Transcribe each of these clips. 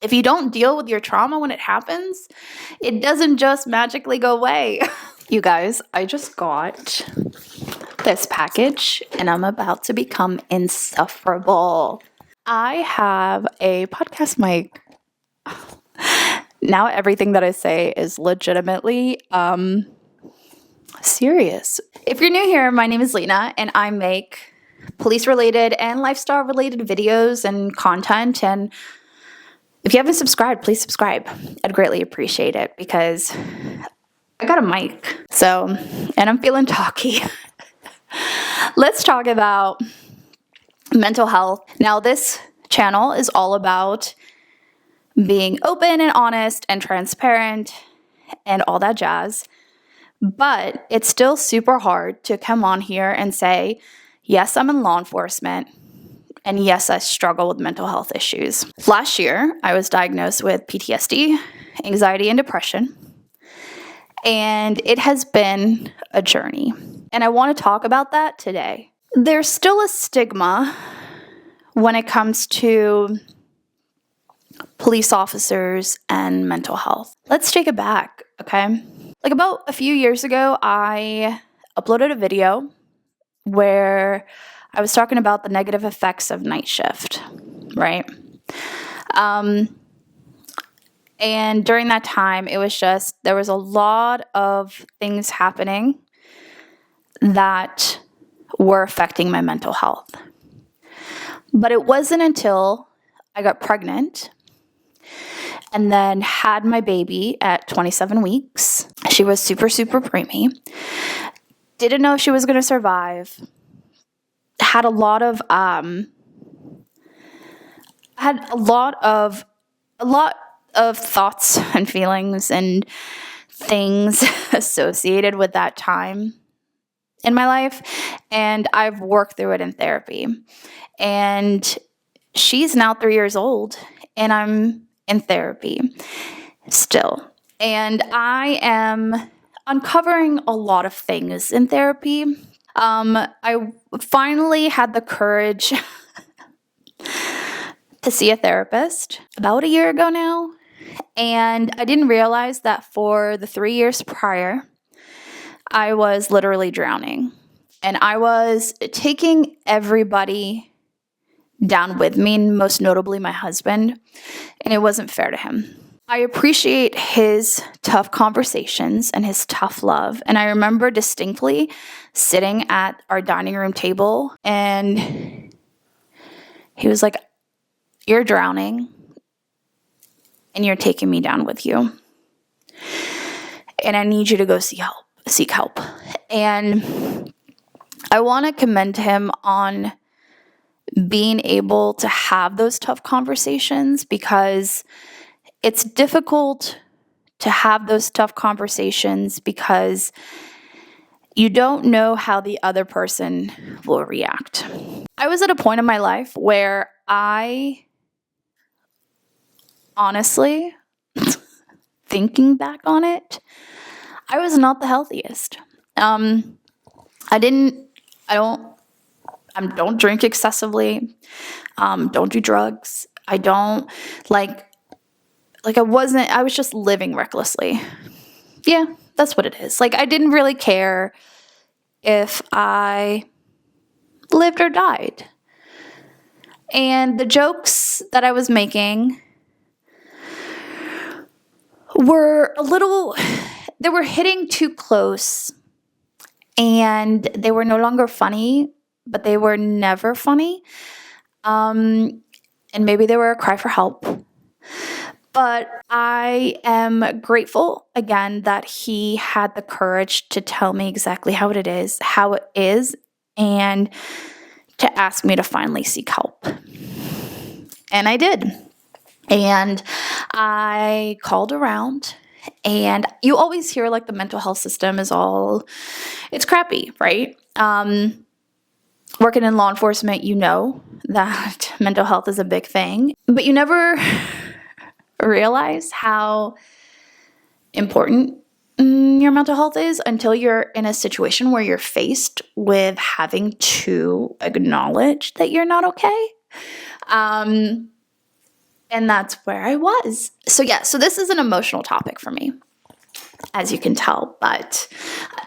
If you don't deal with your trauma when it happens, it doesn't just magically go away. You guys, I just got this package and I'm about to become insufferable. I have a podcast mic. Now everything that I say is legitimately serious. If you're new here, my name is Lena and I make police-related and lifestyle-related videos and content. And if you haven't subscribed, please subscribe. I'd greatly appreciate it because I got a mic. And I'm feeling talky. Let's talk about mental health. Now, this channel is all about being open and honest and transparent and all that jazz. But it's still super hard to come on here and say, yes, I'm in law enforcement. And yes, I struggle with mental health issues. Last year, I was diagnosed with PTSD, anxiety, and depression. And it has been a journey. And I want to talk about that today. There's still a stigma when it comes to police officers and mental health. Let's take it back, okay? Like about a few years ago, I uploaded a video where I was talking about the negative effects of night shift, right? And during that time, it was just, there was a lot of things happening that were affecting my mental health. But it wasn't until I got pregnant and then had my baby at 27 weeks. She was super, super preemie. Didn't know if she was going to survive. Had a lot of thoughts and feelings and things associated with that time in my life, and I've worked through it in therapy. And she's now 3 years old, and I'm in therapy still. And I am uncovering a lot of things in therapy. I finally had the courage to see a therapist about a year ago now. And I didn't realize that for the 3 years prior, I was literally drowning. And I was taking everybody down with me, most notably my husband. And it wasn't fair to him. I appreciate his tough conversations and his tough love. And I remember distinctly sitting at our dining room table and he was like, "You're drowning and you're taking me down with you. And I need you to go seek help." And I want to commend him on being able to have those tough conversations, because it's difficult to have those tough conversations because you don't know how the other person will react. I was at a point in my life where I honestly, thinking back on it, I was not the healthiest. I don't drink excessively. Don't do drugs. I don't I was just living recklessly. Yeah, that's what it is. I didn't really care if I lived or died. And the jokes that I was making were they were hitting too close, and they were no longer funny, but they were never funny. And maybe they were a cry for help. But I am grateful, again, that he had the courage to tell me exactly how it is, and to ask me to finally seek help. And I did. And I called around, and you always hear the mental health system it's crappy, right? Working in law enforcement, you know that mental health is a big thing, but you never realize how important your mental health is until you're in a situation where you're faced with having to acknowledge that you're not okay. And that's where I was. So yeah, so this is an emotional topic for me, as you can tell, but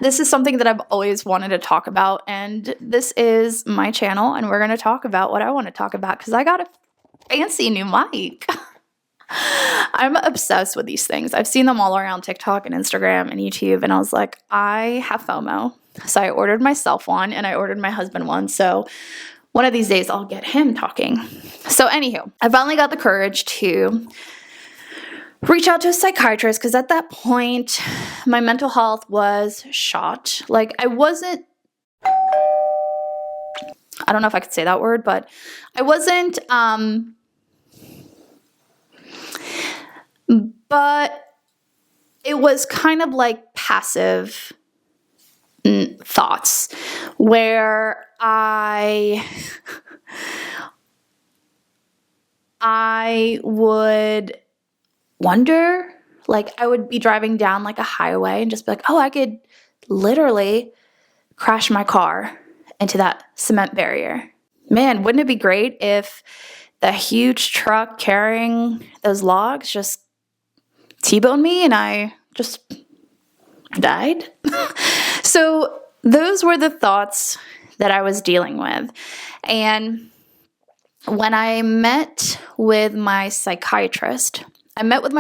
this is something that I've always wanted to talk about, and this is my channel, and we're going to talk about what I want to talk about because I got a fancy new mic. I'm obsessed with these things. I've seen them all around TikTok and Instagram and YouTube, and I was like, I have FOMO. So I ordered myself one, and I ordered my husband one, so one of these days I'll get him talking. So anywho, I finally got the courage to reach out to a psychiatrist because at that point, my mental health was shot. Like I wasn't, I don't know if I could say that word, but I wasn't, but it was kind of like passive thoughts where I would wonder, like I would be driving down like a highway and just be like, oh, I could literally crash my car into that cement barrier. Man, wouldn't it be great if the huge truck carrying those logs just T-boned me and I just died? So those were the thoughts that I was dealing with. And when I met with my psychiatrist, I met with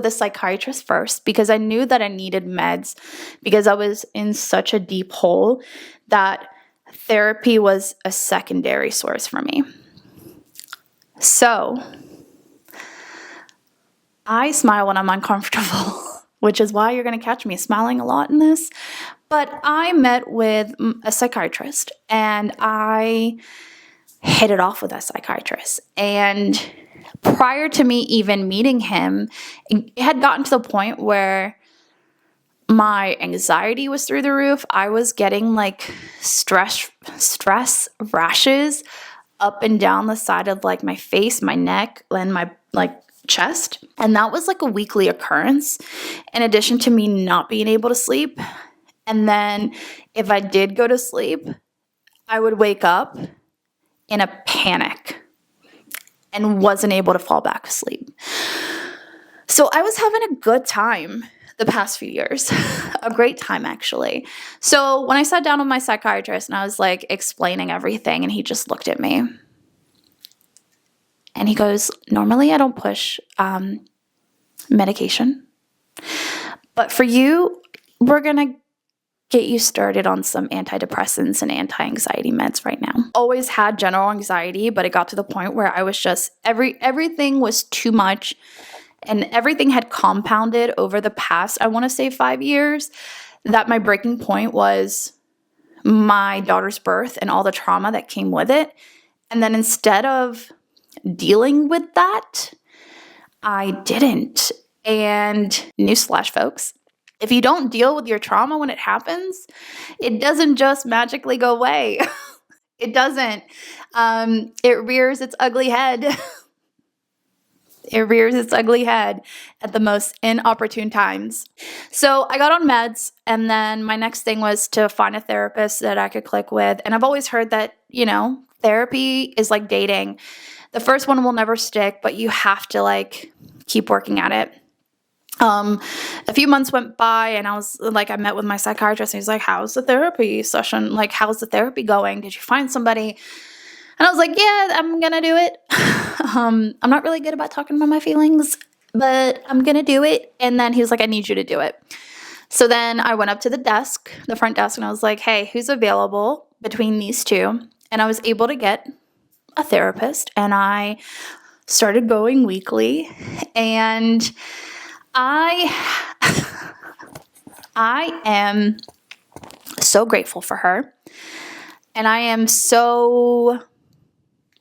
a psychiatrist first because I knew that I needed meds because I was in such a deep hole that therapy was a secondary source for me. So I smile when I'm uncomfortable, which is why you're going to catch me smiling a lot in this. But I met with a psychiatrist and I hit it off with that psychiatrist. And prior to me even meeting him, it had gotten to the point where my anxiety was through the roof. I was getting like stress rashes up and down the side of like my face, my neck, and my like chest. And that was like a weekly occurrence in addition to me not being able to sleep. And then if I did go to sleep, I would wake up in a panic and wasn't able to fall back asleep. So I was having a good time the past few years, a great time actually. So when I sat down with my psychiatrist and I was like explaining everything, and he just looked at me and he goes, normally I don't push medication, but for you, we're going to get you started on some antidepressants and anti-anxiety meds right now. Always had general anxiety, but it got to the point where I was just, everything was too much and everything had compounded over the past, I want to say 5 years, that my breaking point was my daughter's birth and all the trauma that came with it. And then instead of dealing with that, I didn't. And newsflash, folks, if you don't deal with your trauma when it happens, it doesn't just magically go away. It doesn't. It rears its ugly head. It rears its ugly head at the most inopportune times. So I got on meds, and then my next thing was to find a therapist that I could click with. And I've always heard that, you know, therapy is like dating. The first one will never stick, but you have to like keep working at it. A few months went by and I was like, I met with my psychiatrist and he's like, how's the therapy session? Like, how's the therapy going? Did you find somebody? And I was like, yeah, I'm going to do it. I'm not really good about talking about my feelings, but I'm going to do it. And then he was like, I need you to do it. So then I went up to the desk, the front desk, and I was like, hey, who's available between these two? And I was able to get a therapist and I started going weekly, and I am so grateful for her, and I am so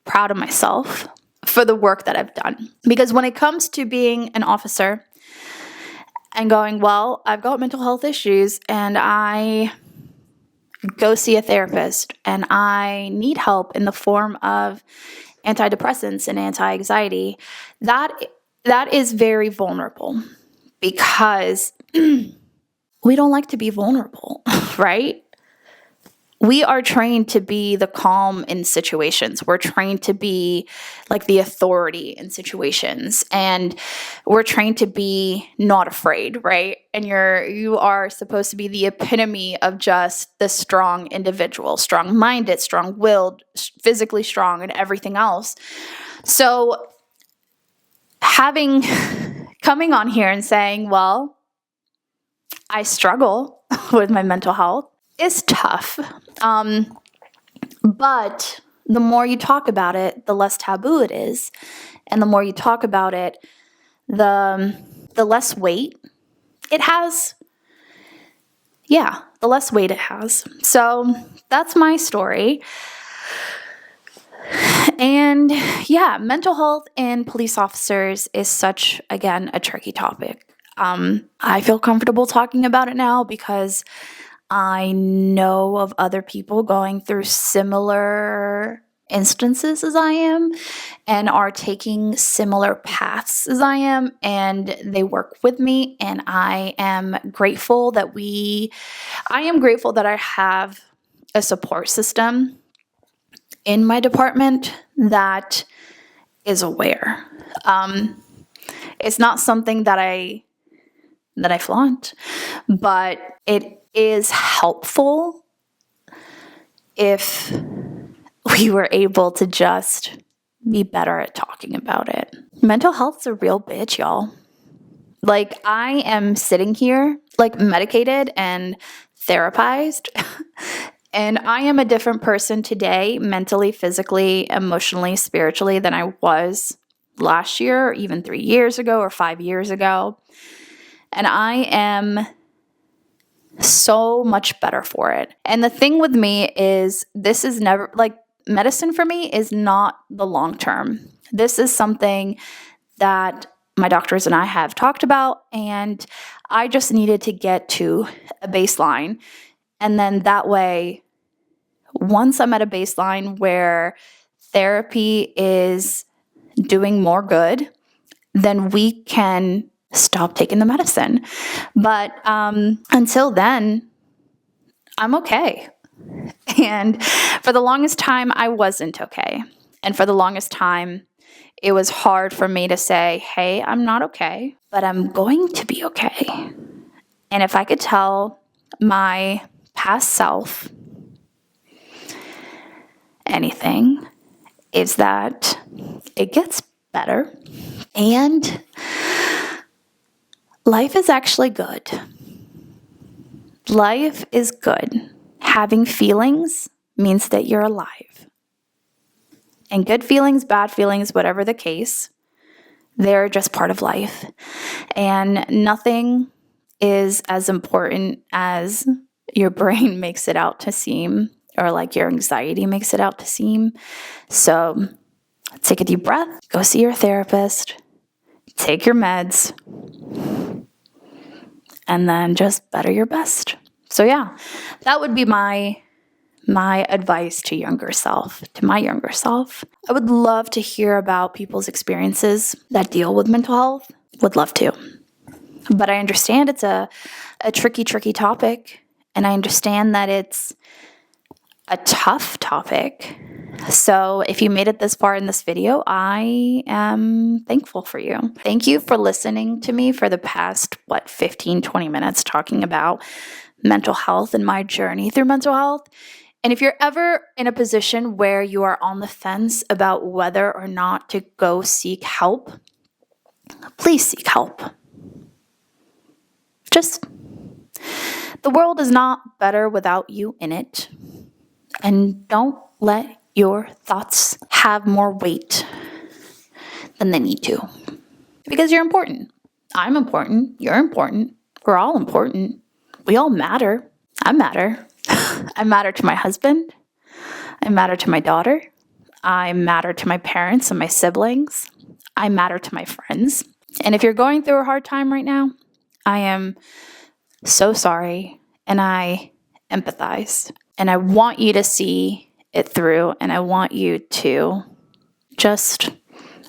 proud of myself for the work that I've done. Because when it comes to being an officer and going, well, I've got mental health issues and I go see a therapist and I need help in the form of antidepressants and anti-anxiety, that is very vulnerable. Because we don't like to be vulnerable, right? we are trained to be the calm in situations. We're trained to be like the authority in situations, and we're trained to be not afraid, right? And you are supposed to be the epitome of just the strong individual, strong-minded, strong-willed, physically strong, and everything else. So coming on here and saying, well, I struggle with my mental health is tough. But the more you talk about it, the less taboo it is. And the more you talk about it, the less weight it has. Yeah, the less weight it has. So that's my story. And yeah, mental health in police officers is such, again, a tricky topic. I feel comfortable talking about it now because I know of other people going through similar instances as I am and are taking similar paths as I am, and they work with me, and I am grateful that I have a support system in my department that is aware. It's not something that I flaunt, but it is helpful if we were able to just be better at talking about it. Mental health's a real bitch, y'all. Like, I am sitting here, like, medicated and therapized, and I am a different person today, mentally, physically, emotionally, spiritually, than I was last year, or even 3 years ago, or 5 years ago. And I am so much better for it. And the thing with me is, this is never, like, medicine for me is not the long term. This is something that my doctors and I have talked about, and I just needed to get to a baseline. And then that way, once I'm at a baseline where therapy is doing more good, then we can stop taking the medicine. But until then, I'm okay. And for the longest time, I wasn't okay. And for the longest time, it was hard for me to say, hey, I'm not okay, but I'm going to be okay. And if I could tell my past self anything, is that it gets better and life is actually good. Life is good. Having feelings means that you're alive. And good feelings, bad feelings, whatever the case, they're just part of life. And nothing is as important as your brain makes it out to seem, or like your anxiety makes it out to seem. So take a deep breath, go see your therapist, take your meds, and then just better your best. So yeah, that would be my advice to my younger self. I would love to hear about people's experiences that deal with mental health. Would love to. But I understand it's a tricky topic, and I understand that it's a tough topic. So if you made it this far in this video, I am thankful for you. Thank you for listening to me for the past, 15, 20 minutes talking about mental health and my journey through mental health. And if you're ever in a position where you are on the fence about whether or not to go seek help, please seek help. The world is not better without you in it. And don't let your thoughts have more weight than they need to. Because you're important. I'm important. You're important. We're all important. We all matter. I matter. I matter to my husband. I matter to my daughter. I matter to my parents and my siblings. I matter to my friends. And if you're going through a hard time right now, I am so sorry, and I empathize. And I want you to see it through, and I want you to just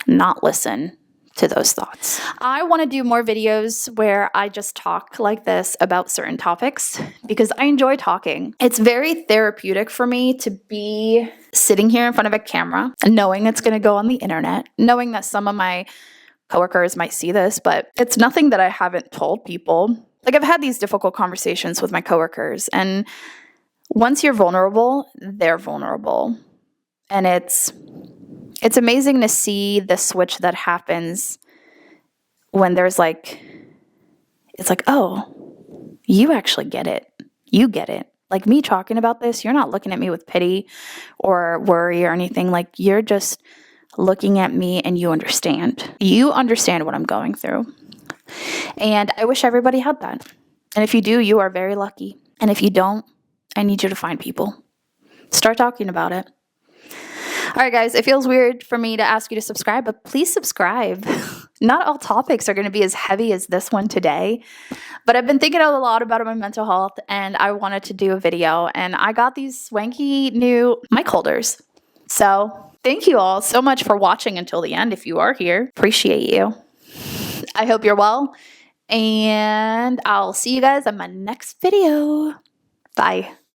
not listen to those thoughts. I want to do more videos where I just talk like this about certain topics because I enjoy talking. It's very therapeutic for me to be sitting here in front of a camera, knowing it's going to go on the internet, knowing that some of my coworkers might see this, but it's nothing that I haven't told people. Like, I've had these difficult conversations with my coworkers, and once you're vulnerable, they're vulnerable. And it's amazing to see the switch that happens when there's like, it's like, oh, you actually get it. You get it. Like, me talking about this, you're not looking at me with pity or worry or anything. Like, you're just looking at me and you understand. You understand what I'm going through. And I wish everybody had that. And if you do, you are very lucky. And if you don't, I need you to find people. Start talking about it. All right, guys, it feels weird for me to ask you to subscribe, but please subscribe. Not all topics are going to be as heavy as this one today, but I've been thinking a lot about my mental health, and I wanted to do a video, and I got these swanky new mic holders. So thank you all so much for watching until the end. If you are here, appreciate you. I hope you're well, and I'll see you guys in my next video. Bye.